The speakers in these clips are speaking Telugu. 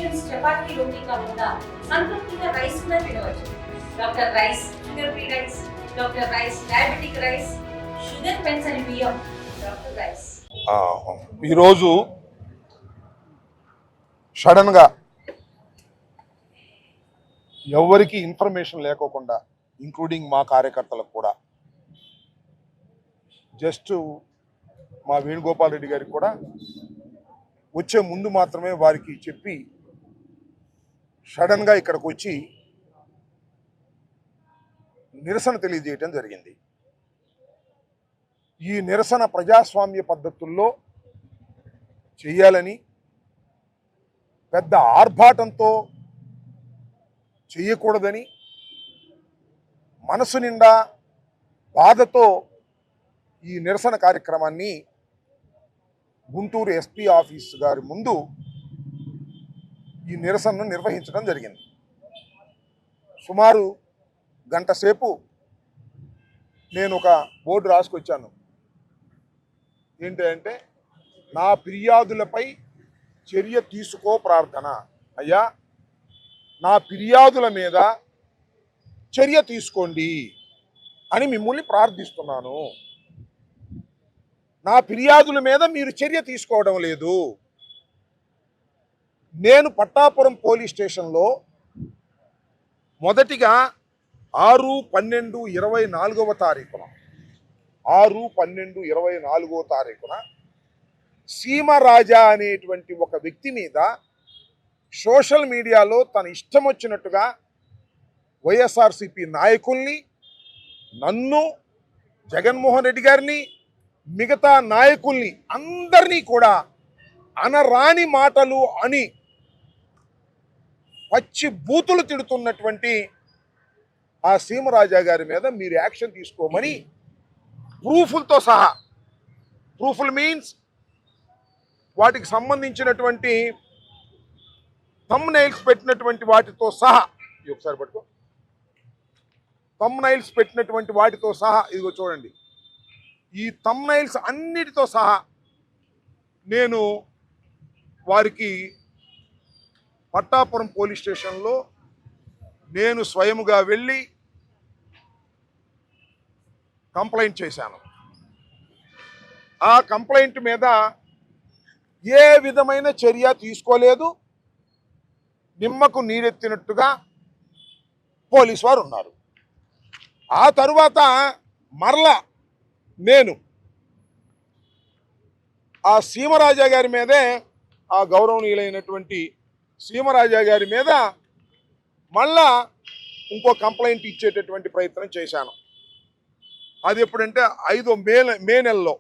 మీన్స్ చపాతీ రోటీ కాకుండా సంతృప్తిగా రైస్ కూడా తినవచ్చు. Doctor rice, sugar free rice, doctor rice, diabetic rice, sugar పెన్సని బియ్యం, డాక్టర్ రైస్. ఈరోజు సడన్గా ఎవరికి ఇన్ఫర్మేషన్ లేకోకుండా, ఇంక్లూడింగ్ మా కార్యకర్తలకు కూడా, జస్ట్ మా వేణుగోపాల్ రెడ్డి గారికి కూడా వచ్చే ముందు మాత్రమే వారికి చెప్పి సడన్గా ఇక్కడికి వచ్చి నిరసన తెలియజేయటం జరిగింది. ఈ నిరసన ప్రజాస్వామ్య పద్ధతుల్లో చేయాలని, పెద్ద ఆర్భాటంతో చేయకూడదని, మనసు నిండా బాధతో ఈ నిరసన కార్యక్రమాన్ని గుంటూరు ఎస్పీ ఆఫీస్ గారి ముందు ఈ నిరసనను నిర్వహించడం జరిగింది. సుమారు గంట సేపు నేను ఒక బోర్డు రాసుకొచ్చాను. ఏంటంటే, నా ఫిర్యాదులపై చర్య తీసుకో ప్రార్థన. అయ్యా, నా ఫిర్యాదుల మీద చర్య తీసుకోండి అని మిమ్మల్ని ప్రార్థిస్తున్నాను. నా ఫిర్యాదుల మీద మీరు చర్య తీసుకోవడం లేదు. నేను పట్టాపురం పోలీస్ స్టేషన్లో మొదటిగా 6/12/24 తారీఖున 6/12/24 తారీఖున సీమరాజా అనేటువంటి ఒక వ్యక్తి మీద సోషల్ మీడియాలో తన ఇష్టం వచ్చినట్టుగా వైఎస్ఆర్సీపీ నాయకుల్ని, నన్ను, జగన్మోహన్ రెడ్డి గారిని, మిగతా నాయకుల్ని అందరినీ కూడా అనరాని మాటలు అని పచ్చి బూతులు తిడుతున్నటువంటి ఆ సీమరాజా గారి మీద మీరు యాక్షన్ తీసుకోమని ప్రూఫ్లతో సహా, ప్రూఫ్లు మీన్స్ వాటికి సంబంధించినటువంటి థంబ్నెయిల్స్ పెట్టినటువంటి వాటితో సహా, ఒకసారి పట్టుకో, థంబ్నెయిల్స్ పెట్టినటువంటి వాటితో సహా, ఇదిగో చూడండి, ఈ థంబ్నెయిల్స్ అన్నిటితో సహా నేను వారికి పట్టాపురం పోలీస్ స్టేషన్లో నేను స్వయముగా వెళ్ళి కంప్లైంట్ చేశాను. ఆ కంప్లైంట్ మీద ఏ విధమైన చర్య తీసుకోలేదు. నిమ్మకు నీరెత్తినట్టుగా పోలీసు వారు ఉన్నారు. ఆ తరువాత మరలా నేను ఆ సీమరాజా గారి మీదే, ఆ గౌరవనీయులైనటువంటి సీమరాజా గారి మీద మళ్ళా ఇంకో కంప్లైంట్ ఇచ్చేటటువంటి ప్రయత్నం చేశాను. అది ఎప్పుడంటే 5 మే నెలలో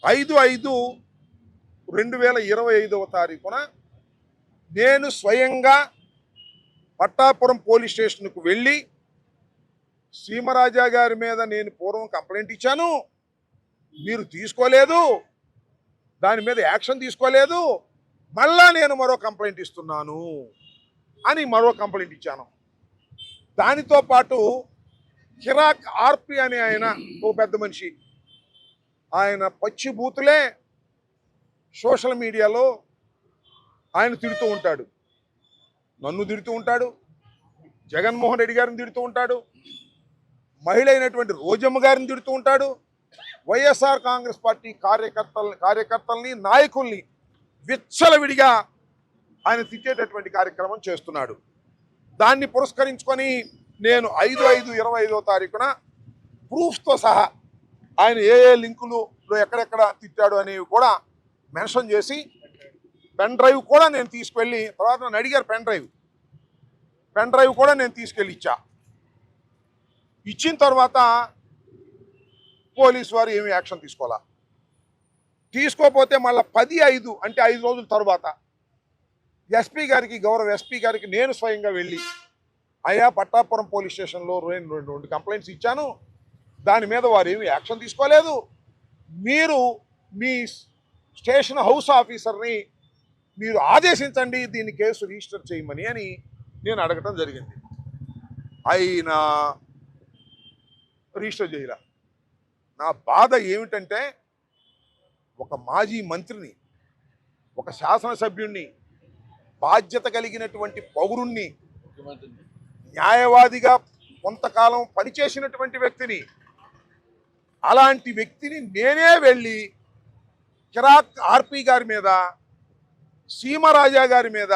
5/5/2025 తారీఖున నేను స్వయంగా పట్టాపురం పోలీస్ స్టేషన్కు వెళ్ళి సీమరాజా గారి మీద నేను పూర్వం కంప్లైంట్ ఇచ్చాను, మీరు తీసుకోలేదు, దాని మీద యాక్షన్ తీసుకోలేదు, మళ్ళా నేను మరో కంప్లైంట్ ఇస్తున్నాను అని మరో కంప్లైంట్ ఇచ్చాను. దానితో పాటు కిరాక్ ఆర్పి అనే ఆయన ఓ పెద్ద మనిషి, ఆయన పచ్చి బూతులే సోషల్ మీడియాలో ఆయన తిడుతూ ఉంటాడు. నన్ను తిడుతూ ఉంటాడు, జగన్మోహన్ రెడ్డి గారిని తిడుతూ ఉంటాడు, మహిళ అయినటువంటి రోజమ్మ గారిని తిడుతూ ఉంటాడు, వైఎస్ఆర్ కాంగ్రెస్ పార్టీ కార్యకర్తల్ని, నాయకుల్ని విచ్చలవిడిగా ఆయన తిట్టేటటువంటి కార్యక్రమం చేస్తున్నాడు. దాన్ని పురస్కరించుకొని నేను 5/5/25 తారీఖున ప్రూఫ్తో సహా ఆయన ఏ లింకులు ఎక్కడెక్కడ తిట్టాడు అనేవి కూడా మెన్షన్ చేసి, పెన్ డ్రైవ్ కూడా నేను తీసుకెళ్ళి, తర్వాత నన్ను అడిగారు పెన్ డ్రైవ్ కూడా నేను తీసుకెళ్ళి ఇచ్చిన తర్వాత పోలీసు వారు ఏమి యాక్షన్ తీసుకోకపోతే మళ్ళీ 10/5 అంటే 5 రోజుల తర్వాత ఎస్పీ గారికి, గౌరవ ఎస్పీ గారికి నేను స్వయంగా వెళ్ళి, అయ్యా, పట్టాపురం పోలీస్ స్టేషన్లో 2 కంప్లైంట్స్ ఇచ్చాను, దాని మీద వారు ఏమి యాక్షన్ తీసుకోలేదు, మీరు మీ స్టేషన్ హౌస్ ఆఫీసర్ని మీరు ఆదేశించండి దీన్ని కేసు రిజిస్టర్ చేయమని అని నేను అడగటం జరిగింది. అయినా రిజిస్టర్ చేయరా. నా బాధ ఏమిటంటే, ఒక మాజీ మంత్రిని, ఒక శాసనసభ్యుణ్ణి, బాధ్యత కలిగినటువంటి పౌరుణ్ణి, న్యాయవాదిగా కొంతకాలం పనిచేసినటువంటి వ్యక్తిని, అలాంటి వ్యక్తిని నేనే వెళ్ళి కిరాక్ ఆర్పి గారి మీద, సీమరాజా గారి మీద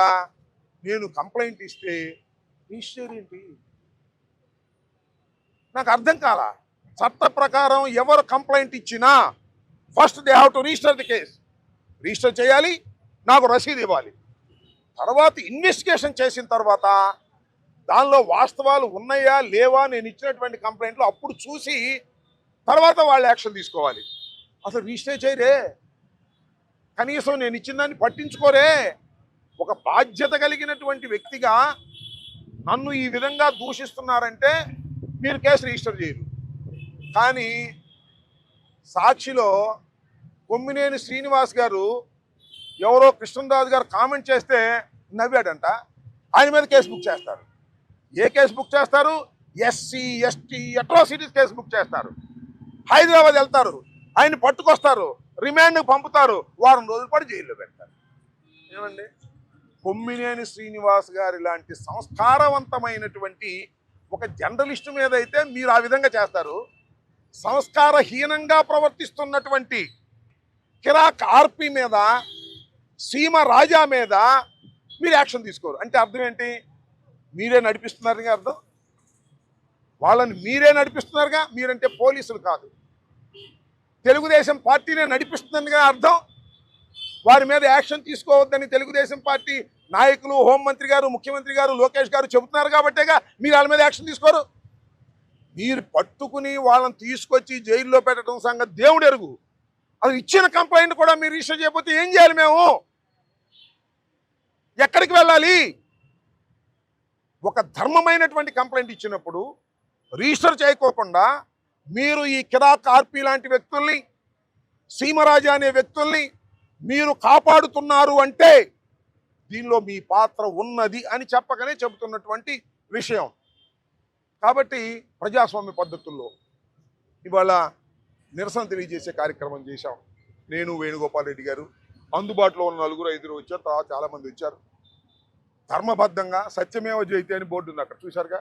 నేను కంప్లైంట్ ఇస్తే రిజిస్టర్ ఏంటి? నాకు అర్థం కాలా. చట్ట ప్రకారం ఎవరు కంప్లైంట్ ఇచ్చినా first they have to register the case. Register చేయాలి, నాకు రసీదు ఇవ్వాలి. తర్వాత ఇన్వెస్టిగేషన్ చేసిన తర్వాత దానిలో వాస్తవాలు ఉన్నాయా లేవా నేను ఇచ్చినటువంటి కంప్లైంట్లు అప్పుడు చూసి తర్వాత వాళ్ళు యాక్షన్ తీసుకోవాలి. అసలు రిజిస్టర్ చేయరే, కనీసం నేను ఇచ్చిన దాన్ని పట్టించుకోరే. ఒక బాధ్యత కలిగినటువంటి వ్యక్తిగా నన్ను ఈ విధంగా దూషిస్తున్నారంటే మీరు కేసు రిజిస్టర్ చేయరు. కానీ సాక్షిలో కొమ్మినేని శ్రీనివాస్ గారు ఎవరో కృష్ణరాజు గారు కామెంట్ చేస్తే నవ్వాడంట, ఆయన మీద కేసు బుక్ చేస్తారు. ఏ కేసు బుక్ చేస్తారు? SC ST atrocities case book చేస్తారు. హైదరాబాద్ వెళ్తారు, ఆయన పట్టుకొస్తారు, రిమాండ్కి పంపుతారు, వారం రోజుల పాటు జైల్లో పెడతారు. ఏమండి, కొమ్మినేని శ్రీనివాస్ గారి లాంటి సంస్కారవంతమైనటువంటి ఒక జర్నలిస్టు మీద అయితే మీరు ఆ విధంగా చేస్తారు. సంస్కారహీనంగా ప్రవర్తిస్తున్నటువంటి కిరాక్ ఆర్పి మీద, సీమ రాజా మీద మీరు యాక్షన్ తీసుకోరు. అంటే అర్థం ఏంటి? మీరే నడిపిస్తున్నారుగా అర్థం. వాళ్ళని మీరే నడిపిస్తున్నారుగా. మీరంటే పోలీసులు కాదు, తెలుగుదేశం పార్టీనే నడిపిస్తుందిగా అర్థం. వారి మీద యాక్షన్ తీసుకోవద్దని తెలుగుదేశం పార్టీ నాయకులు, హోంమంత్రి గారు, ముఖ్యమంత్రి గారు, లోకేష్ గారు చెబుతున్నారు కాబట్టేగా మీరు వాళ్ళ మీద యాక్షన్ తీసుకోరు. మీరు పట్టుకుని వాళ్ళని తీసుకొచ్చి జైల్లో పెట్టడం సంగతి దేవుడు ఎరుగు. అది ఇచ్చిన కంప్లైంట్ కూడా మీరు రిజిస్టర్ చేయకపోతే ఏం చేయాలి? మేము ఎక్కడికి వెళ్ళాలి? ఒక ధర్మమైనటువంటి కంప్లైంట్ ఇచ్చినప్పుడు రిజిస్టర్ చేయకోకుండా మీరు ఈ కిరాక్ ఆర్పి లాంటి వ్యక్తుల్ని, సీమరాజా అనే వ్యక్తుల్ని మీరు కాపాడుతున్నారు అంటే దీనిలో మీ పాత్ర ఉన్నది అని చెప్పకనే చెబుతున్నటువంటి విషయం. కాబట్టి ప్రజాస్వామ్య పద్ధతుల్లో ఇవాళ నిరసన తెలియజేసే కార్యక్రమం చేశాం. నేను, వేణుగోపాల్ రెడ్డి గారు, అందుబాటులో ఉన్న 4-5 వచ్చారు, తర్వాత చాలామంది వచ్చారు. ధర్మబద్ధంగా సత్యమేవ జయతే అని బోర్డు ఉంది అక్కడ, చూశారుగా.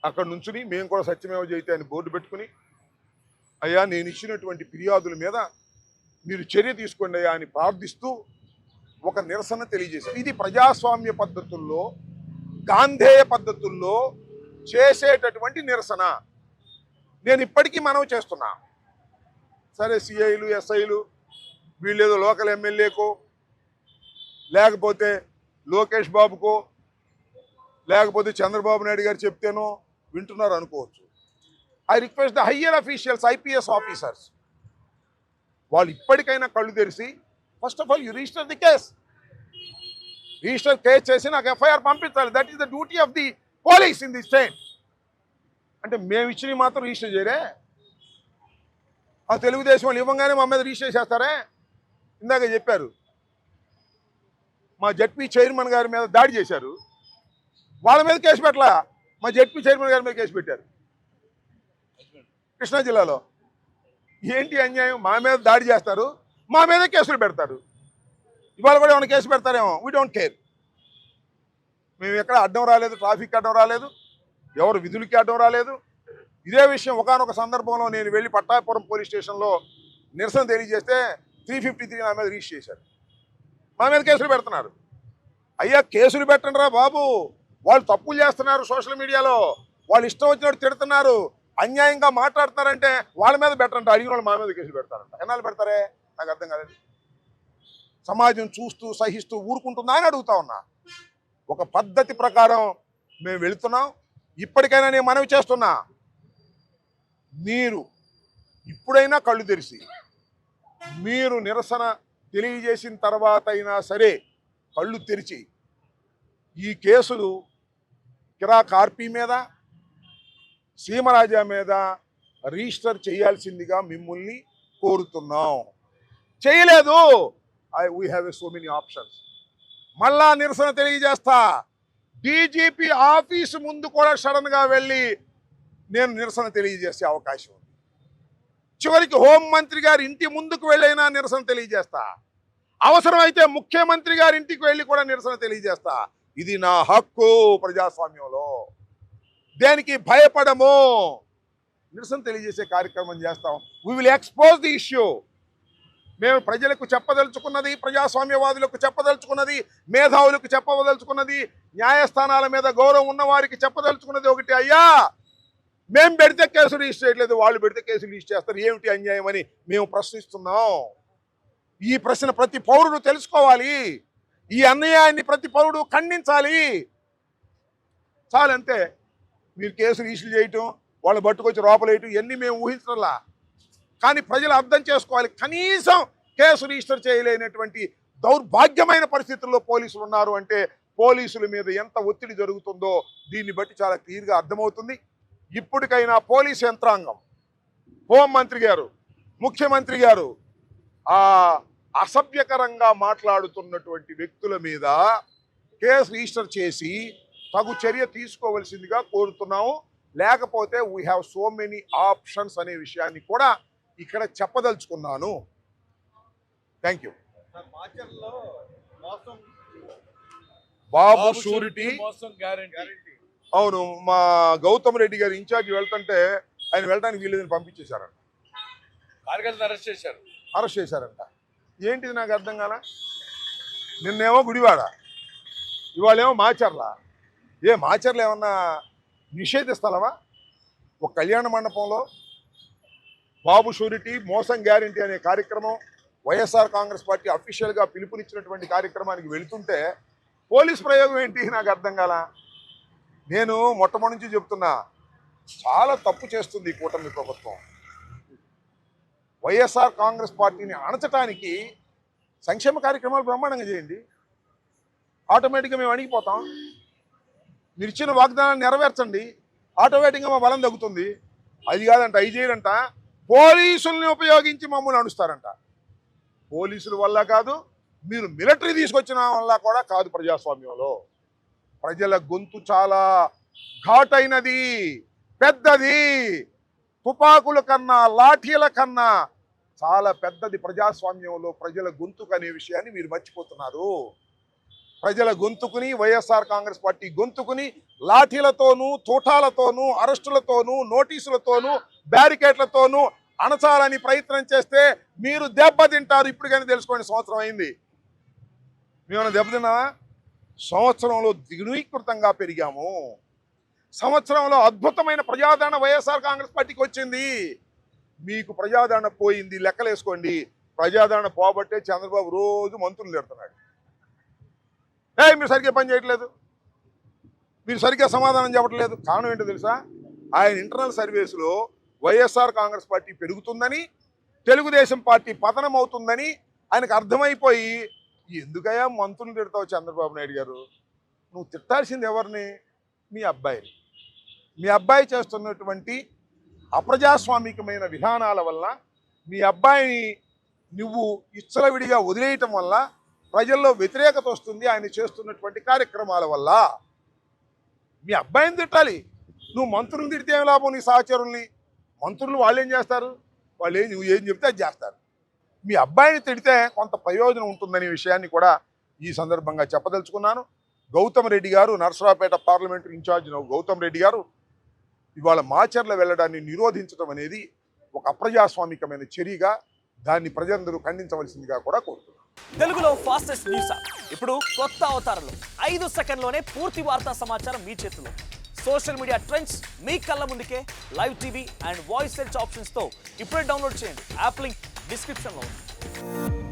అక్కడ నుంచుని మేము కూడా సత్యమేవ జయతే అని బోర్డు పెట్టుకుని, అయ్యా నేను ఇచ్చినటువంటి ఫిర్యాదుల మీద మీరు చర్య తీసుకోండి అయ్యా అని ప్రార్థిస్తూ ఒక నిరసన తెలియజేశారు. ఇది ప్రజాస్వామ్య పద్ధతుల్లో, గాంధేయ పద్ధతుల్లో చేసేటటువంటి నిరసన. నేను ఇప్పటికీ మనవి చేస్తున్నా. సరే, సిఐలు, ఎస్ఐలు వీళ్ళేదో లోకల్ ఎమ్మెల్యేకో, లేకపోతే లోకేష్ బాబుకో, లేకపోతే చంద్రబాబు నాయుడు గారు చెప్తేనో వింటున్నారు అనుకోవచ్చు. I request the higher officials, IPS officers, వాళ్ళు ఇప్పటికైనా కళ్ళు తెరిచి first of all you register the case. Register case చేసి నాకు ఎఫ్ఐఆర్ పంపించాలి. That is the duty of the police in the state. అంటే మేము ఇచ్చినవి మాత్రం రిజిస్టర్ చేయరే? ఆ తెలుగుదేశం వాళ్ళు ఇవ్వగానే మా మీద రిజిస్టర్ చేస్తారే? ఇందాక చెప్పారు, మా జడ్పీ చైర్మన్ గారి మీద దాడి చేశారు, వాళ్ళ మీద కేసు పెట్టలా, మా జడ్పీ చైర్మన్ గారి మీద కేసు పెట్టారు కృష్ణా జిల్లాలో. ఏంటి అన్యాయం? మా మీద దాడి చేస్తారు, మా మీద కేసులు పెడతారు. ఇవాళ కూడా ఏమైనా కేసు పెడతారేమో, వీ డోంట్ కేర్. మేము ఎక్కడ అడ్డం రాలేదు, ట్రాఫిక్ అడ్డం రాలేదు, ఎవరు విధులకి అడ్డం రాలేదు. ఇదే విషయం ఒకానొక సందర్భంలో నేను వెళ్ళి పట్టాపురం పోలీస్ స్టేషన్లో నిరసన తెలియజేస్తే 353 నా మీద రిజిస్టర్ చేశారు. మా మీద కేసులు పెడుతున్నారు. అయ్యా కేసులు పెట్టండి రా బాబు, వాళ్ళు తప్పులు చేస్తున్నారు, సోషల్ మీడియాలో వాళ్ళు ఇష్టం వచ్చినట్టు తిడుతున్నారు, అన్యాయంగా మాట్లాడుతున్నారంటే వాళ్ళ మీద పెట్టండి, అడిగిన వాళ్ళు మా మీద కేసులు పెడతారంట. ఎన్నాళ్ళు పెడతారే? నాకు అర్థం కాలేదు. సమాజం చూస్తూ సహిస్తూ ఊరుకుంటుందా అని అడుగుతా ఉన్నా. ఒక పద్ధతి ప్రకారం మేము వెళుతున్నాం. ఇప్పటికైనా నేను మనవి చేస్తున్నా, మీరు ఇప్పుడైనా కళ్ళు తెరిచి మీరు నిరసన తెలియజేసిన తర్వాత అయినా సరే కళ్ళు తెరిచి ఈ కేసులు కిరాక్ ఆర్పి మీద, సీమరాజా మీద రిజిస్టర్ చేయాల్సిందిగా మిమ్మల్ని కోరుతున్నాం. చేయలేదు, we have so many options. మళ్ళా నిరసన తెలియజేస్తా. డీజీపీ ఆఫీసు ముందు కూడా సడన్గా వెళ్ళి నేను నిరసన తెలియజేసే అవకాశం ఉంది. చివరికి హోంమంత్రి గారి ఇంటి ముందుకు వెళ్ళైనా నిరసన తెలియజేస్తా. అవసరమైతే ముఖ్యమంత్రి గారి ఇంటికి వెళ్ళి కూడా నిరసన తెలియజేస్తా. ఇది నా హక్కు ప్రజాస్వామ్యంలో. దేనికి భయపడము. నిరసన తెలియజేసే కార్యక్రమం చేస్తాం. We will expose the issue. మేము ప్రజలకు చెప్పదలుచుకున్నది, ప్రజాస్వామ్యవాదులకు చెప్పదలుచుకున్నది, మేధావులకు చెప్పదలుచుకున్నది, న్యాయస్థానాల మీద గౌరవం ఉన్న వారికి చెప్పదలుచుకున్నది ఒకటి. అయ్యా, మేము పెడితే కేసు రిజిస్టర్ చేయట్లేదు, వాళ్ళు పెడితే కేసు రిజిస్టర్ చేస్తారు, ఏమిటి అన్యాయం అని మేము ప్రశ్నిస్తున్నాం. ఈ ప్రశ్న ప్రతి పౌరుడు తెలుసుకోవాలి. ఈ అన్యాయాన్ని ప్రతి పౌరుడు ఖండించాలి. చాలంతే. మీరు కేసు రిజిస్టర్ చేయటం, వాళ్ళు పట్టుకొచ్చి లోపలేయటం ఇవన్నీ మేము ఊహించడంలా. కానీ ప్రజలు అర్థం చేసుకోవాలి. కనీసం కేసు రిజిస్టర్ చేయలేనటువంటి దౌర్భాగ్యమైన పరిస్థితుల్లో పోలీసులు ఉన్నారు అంటే పోలీసుల మీద ఎంత ఒత్తిడి జరుగుతుందో దీన్ని బట్టి చాలా క్లియర్గా అర్థమవుతుంది. ఇప్పటికైనా పోలీస్ యంత్రాంగం, హోంమంత్రి గారు, ముఖ్యమంత్రి గారు ఆ అసభ్యకరంగా మాట్లాడుతున్నటువంటి వ్యక్తుల మీద కేసు రిజిస్టర్ చేసి తగు చర్య తీసుకోవలసిందిగా కోరుతున్నాము. లేకపోతే we have so many options అనే విషయాన్ని కూడా ఇక్కడ చెప్పదలుచుకున్నాను. Thank you. బాబు షూరిటీ అవును, మా గౌతమ్ రెడ్డి గారు ఇన్ఛార్జ్ వెళ్తుంటే ఆయన వెళ్ళడానికి వీళ్ళని పంపించేశారంట. అరెస్ట్ చేశారంట. ఏంటిది నాకు అర్థం కాల. నిన్నేమో గుడివాడ, ఇవాళేమో మాచర్ల. మాచర్ల ఏమన్నా నిషేధ స్థలమా? ఒక కళ్యాణ మండపంలో బాబు షూరిటీ మోసం గ్యారంటీ అనే కార్యక్రమం వైఎస్ఆర్ కాంగ్రెస్ పార్టీ అఫీషియల్గా పిలుపునిచ్చినటువంటి కార్యక్రమానికి వెళుతుంటే పోలీస్ ప్రయోగం ఏంటి నాకు అర్థం కాల. నేను మొట్టమొదటి నుంచి చెప్తున్నా, చాలా తప్పు చేస్తుంది ఈ కూటమి ప్రభుత్వం. వైఎస్ఆర్ కాంగ్రెస్ పార్టీని అణచటానికి సంక్షేమ కార్యక్రమాలు బ్రహ్మాండంగా చేయండి, ఆటోమేటిక్గా మేము అణిగిపోతాం. మీరు ఇచ్చిన వాగ్దానాన్ని నెరవేర్చండి, ఆటోమేటిక్గా మా బలం తగ్గుతుంది. అది కాదంట, అవి చేయడంట, పోలీసుల్ని ఉపయోగించి మమ్మల్ని అణుస్తారంట. పోలీసుల వల్ల కాదు, మీరు మిలిటరీ తీసుకొచ్చిన వల్ల కూడా కాదు. ప్రజాస్వామ్యంలో ప్రజల గొంతు చాలా ఘాటైనది, పెద్దది. తుపాకుల కన్నా, లాఠీల కన్నా చాలా పెద్దది ప్రజాస్వామ్యంలో ప్రజల గొంతుకు అనే విషయాన్ని మీరు మర్చిపోతున్నారు. ప్రజల గొంతుకుని, వైఎస్ఆర్ కాంగ్రెస్ పార్టీ గొంతుకుని లాఠీలతోనూ, తూటాలతోనూ, అరెస్టులతోనూ, నోటీసులతోనూ, బ్యారికేడ్లతోనూ అణచాలని ప్రయత్నం చేస్తే మీరు దెబ్బతింటారు. ఇప్పటికైనా తెలుసుకోండి. సంవత్సరం అయింది, మేమన్నా దెబ్బతిన్నావా? సంవత్సరంలో ద్విగుణీకృతంగా పెరిగాము. సంవత్సరంలో అద్భుతమైన ప్రజాదరణ వైఎస్ఆర్ కాంగ్రెస్ పార్టీకి వచ్చింది. మీకు ప్రజాదరణ పోయింది. లెక్కలేసుకోండి. ప్రజాదరణ పోబట్టే చంద్రబాబు రోజు మంత్రులు తిడుతున్నాడు. మీరు సరిగ్గా పని చేయట్లేదు, మీరు సరిగ్గా సమాధానం చెప్పట్లేదు. కారణం ఏంటో తెలుసా? ఆయన ఇంటర్నల్ సర్వీస్లో వైఎస్ఆర్ కాంగ్రెస్ పార్టీ పెరుగుతుందని, తెలుగుదేశం పార్టీ పతనం అవుతుందని ఆయనకు అర్థమైపోయి, ఎందుకయ్యా మంత్రులు తిడతావు చంద్రబాబు నాయుడు గారు? నువ్వు తిట్టాల్సింది ఎవరిని? మీ అబ్బాయిని. మీ అబ్బాయి చేస్తున్నటువంటి అప్రజాస్వామికమైన విధానాల వల్ల, మీ అబ్బాయిని నువ్వు ఇచ్చలవిడిగా వదిలేయటం వల్ల ప్రజల్లో వ్యతిరేకత వస్తుంది. ఆయన చేస్తున్నటువంటి కార్యక్రమాల వల్ల మీ అబ్బాయిని తిట్టాలి. నువ్వు మంత్రులను తిడితే ఏం లాభం? నీ సహచరుల్ని. మంత్రులు వాళ్ళు ఏం చేస్తారు? నువ్వు ఏం చెప్తే అది చేస్తారు. మీ అబ్బాయిని తిడితే కొంత ప్రయోజనం ఉంటుందనే విషయాన్ని కూడా ఈ సందర్భంగా చెప్పదలుచుకున్నాను. గౌతమ్ రెడ్డి గారు, నరసరావుపేట పార్లమెంటరీ ఇన్ఛార్జ్ గౌతమ్ రెడ్డి గారు ఇవాళ మాచర్ల వెళ్ళడాన్ని నిరోధించడం అనేది ఒక అప్రజాస్వామికమైన చర్యగా దాన్ని ప్రజలందరూ ఖండించవలసిందిగా కూడా కోరుతున్నారు. తెలుగులో ఫాస్టెస్ట్ న్యూస్ ఇప్పుడు కొత్త అవతారంలో 5 సెకండ్లోనే పూర్తి వార్తా సమాచారం మీ చేతిలో. సోషల్ మీడియా ట్రెండ్స్ మీ కళ్ళ ముందుకే live TV and voice search ఆప్షన్స్తో ఇప్పుడే డౌన్లోడ్ చేయండి. యాప్ లింక్ డిస్క్రిప్షన్లో ఉంది.